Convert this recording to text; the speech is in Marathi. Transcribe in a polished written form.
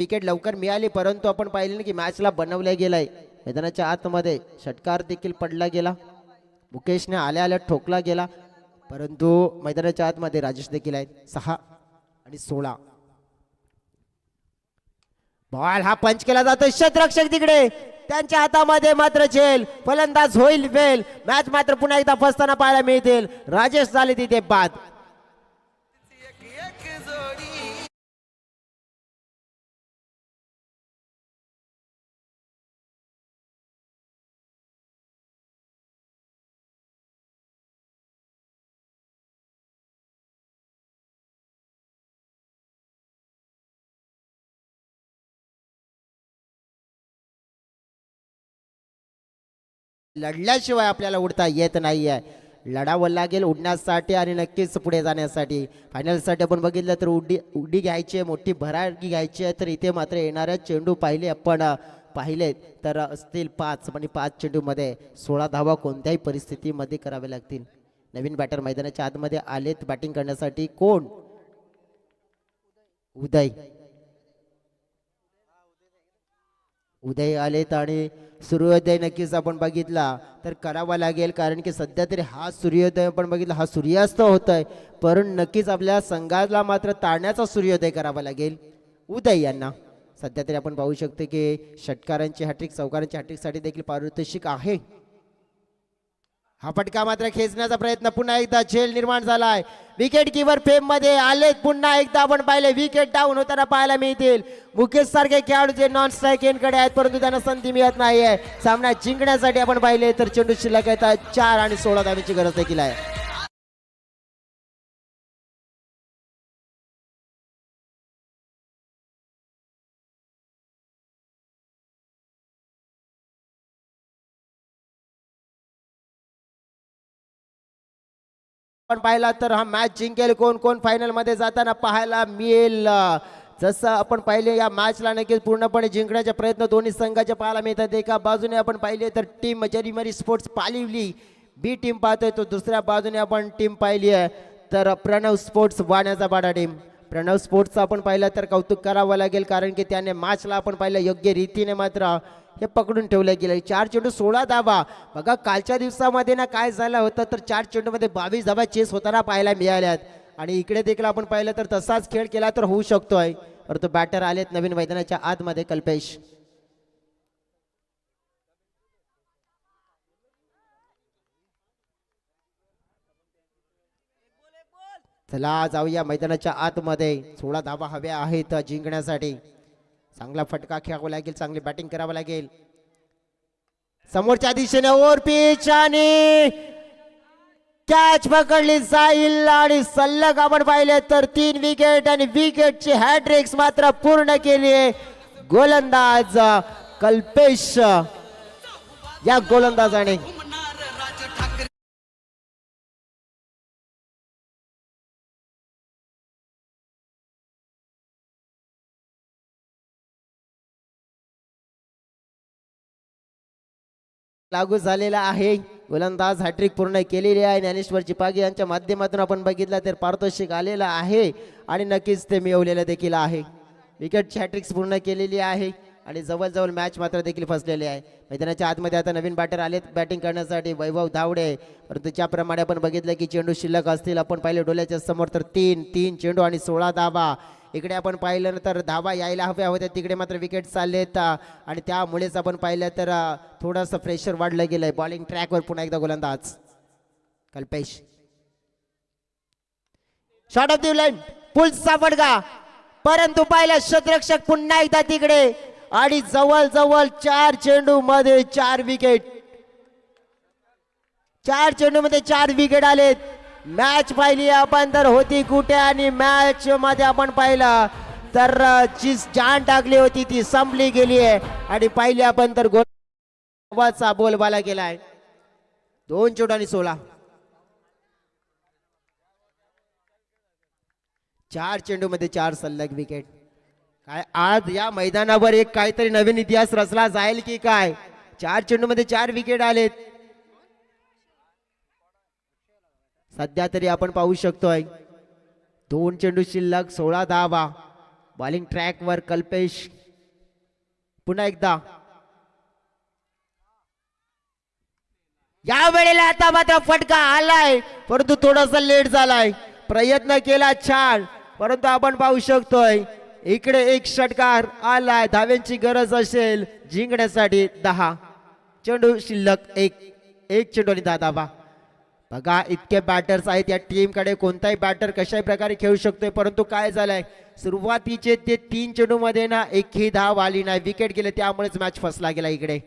विकेट लवकर मिळाली, परंतु आपण पाहिले ना की मॅचला बनवल्या गेलाय. मैदानाच्या आतमध्ये षटकार देखील पडला गेला, मुकेशने आल्या आल्या ठोकला गेला, परंतु मैदानाच्या आतमध्ये राजेश देखील आहेत. 6 आणि 16 बॉल हा पंच केला जातो. क्षेत्ररक्षक तिकडे, त्यांच्या हातामध्ये मात्र झेल, फलंदाज होईल फेल. मॅच मात्र पुन्हा एकदा फसताना पाहायला मिळतील. राजेश झाले तिथे बाद. लढल्याशिवाय आपल्याला उडता येत नाहीये. लढावं लागेल उडण्यासाठी आणि नक्कीच पुढे जाण्यासाठी. फायनलसाठी आपण बघितलं तर उडी घ्यायची आहे, मोठी भरारी घ्यायची आहे. तर इथे मात्र येणाऱ्या चेंडू पाहिले तर असतील 5 आणि 5 चेंडूमध्ये 16 धावा कोणत्याही परिस्थितीमध्ये करावे लागतील. नवीन बॅटर मैदानाच्या आतमध्ये आलेत बॅटिंग करण्यासाठी. कोण? उदय आलेत आणि सूर्योदय नक्कीच आपण बघितला तर करावा लागेल, कारण की सध्या तरी हा सूर्योदय आपण बघितला, हा सूर्यास्त होत आहे, पण नक्कीच आपल्या संघाला मात्र तारण्याचा सूर्योदय करावा लागेल उदय यांना. सध्या तरी आपण पाहू शकतो की षटकारांची हॅट्रिक, चौकारांची हॅट्रिकसाठी देखील पारितोषिक आहे. हा फटका मात्र खेचण्याचा प्रयत्न, पुन्हा एकदा झेल निर्माण झालाय. विकेट किपर फेम मध्ये आले, पुन्हा एकदा आपण पाहिले विकेट डाऊन होताना पाहायला मिळतील. मुकेश सारखे खेळाडू जे नॉन स्ट्राईक एंडकडे आहेत, परंतु त्यांना संधी मिळत नाहीये. सामना जिंकण्यासाठी आपण पाहिले तर चेंडू शिल्लक आहेत 4 आणि 16 धावेची गरज देखील आहे. पण पाहिला तर हा मॅच जिंकेल कोण कोण फायनल मध्ये जाताना पाहायला मिळेल. जसं आपण पाहिले या मॅचला नक्कीच पूर्णपणे जिंकण्याचे प्रयत्न दोन्ही संघाचे पाहायला मिळतात. एका बाजूने आपण पाहिले तर टीम जरीमरी स्पोर्ट्स पालिवली बी टीम पाहतोय, तो दुसऱ्या बाजूने आपण टीम पाहिली आहे तर प्रणव स्पोर्ट्स वाण्याचा बाडा टीम. प्रणव स्पोर्ट्सचं आपण पाहिलं तर कौतुक करावं लागेल, कारण की त्याने मॅचला आपण पाहिलं योग्य रीतीने मात्र हे पकडून ठेवलं गेलं. 4 चेंडू 16 धावा. बघा कालच्या दिवसामध्ये ना काय झालं होतं तर 4 चेंडूमध्ये 22 धावा चेस होताना पाहायला मिळाल्यात, आणि इकडे देखील आपण पाहिलं तर तसाच खेळ केला तर होऊ शकतोय. परंतु बॅटर आलेत नवीन मैदानाच्या आतमध्ये कल्पेश. चला जाऊया मैदानाच्या आतमध्ये. 16 धावा हव्या आहेत जिंकण्यासाठी. चांगला फटका खेळावा लागेल, चांगली बॅटिंग करावं लागेल. समोरच्या दिशेने ओव्हर पिच आणि कॅच पकडली जाईल, आणि सलग आपण पाहिले तर 3 विकेट आणि विकेटची हॅट्रिक्स मात्र पूर्ण केली आहे गोलंदाज कल्पेश या गोलंदाजाने. लागू झालेला आहे. गोलंदाज हॅट्रिक पूर्ण केलेली आहे. ज्ञानेश्वर चिपागी यांच्या माध्यमातून आपण बघितलं तर पारितोषिक आलेलं आहे आणि नक्कीच ते मिळवलेलं देखील आहे. विकेटची हॅट्रिक्स पूर्ण केलेली आहे आणि जवळजवळ मॅच मात्र देखील फसलेली आहे. मैदानाच्या आतमध्ये आता नवीन बॅटर आलेत बॅटिंग करण्यासाठी वैभव धावडे, परंतु ज्याप्रमाणे आपण बघितलं की चेंडू शिल्लक असतील, आपण पाहिले डोळ्याच्या समोर तर 3 चेंडू आणि 16 धावा. इकडे आपण पाहिलं तर धावा यायला हव्या होत्या, तिकडे मात्र विकेट चाललेत आणि त्यामुळेच आपण पाहिलं तर थोडंसं प्रेशर वाढलं गेलंय. बॉलिंग ट्रॅकवर पुन्हा एकदा गोलंदाज Kalpesh. Shot off the line, पुलचा फटका, परंतु पाहिलं क्षेत्ररक्षक पुन्हा एकदा तिकडे, आणि जवळजवळ 4 चेंडू मध्ये 4 विकेट. 4 चेंडू मध्ये 4 विकेट आलेत. मॅच पाहिली आपण तर होती कुठे, आणि मॅच मध्ये आपण पाहिलं तर जी जान टाकली होती ती संपली गेली आहे, आणि पाहिली आपण तर गोलचा बोलबाला केलाय. 2 चेंडू आणि 16. 4 चेंडू मध्ये 4 सलग विकेट. काय आज या मैदानावर एक काहीतरी नवीन इतिहास रचला जाईल की काय. 4 चेंडू मध्ये 4 विकेट आलेत. सध्या तरी आपण पाहू शकतोय 2 चेंडू शिल्लक 16 धावा. बॉलिंग ट्रॅक वर कल्पेश पुन्हा एकदा या वेळेला आता मात्र फटका आलाय परंतु थोडासा लेट झालाय प्रयत्न केला छान परंतु आपण पाहू शकतोय इकडे एक षटकार आलाय धाव्यांची गरज असेल जिंकण्यासाठी 10 चेंडू शिल्लक एक चेंडू आणि 10 धावा बघा इतके बॅटर्स आहेत या टीम कडे कोणताही बॅटर कशाही प्रकारे खेळू शकतोय परंतु काय झालंय सुरुवातीचे ते 3 चेंडू मध्ये ना एकही धाव आली नाही विकेट गेले त्यामुळेच मॅच फसला गेला इकडे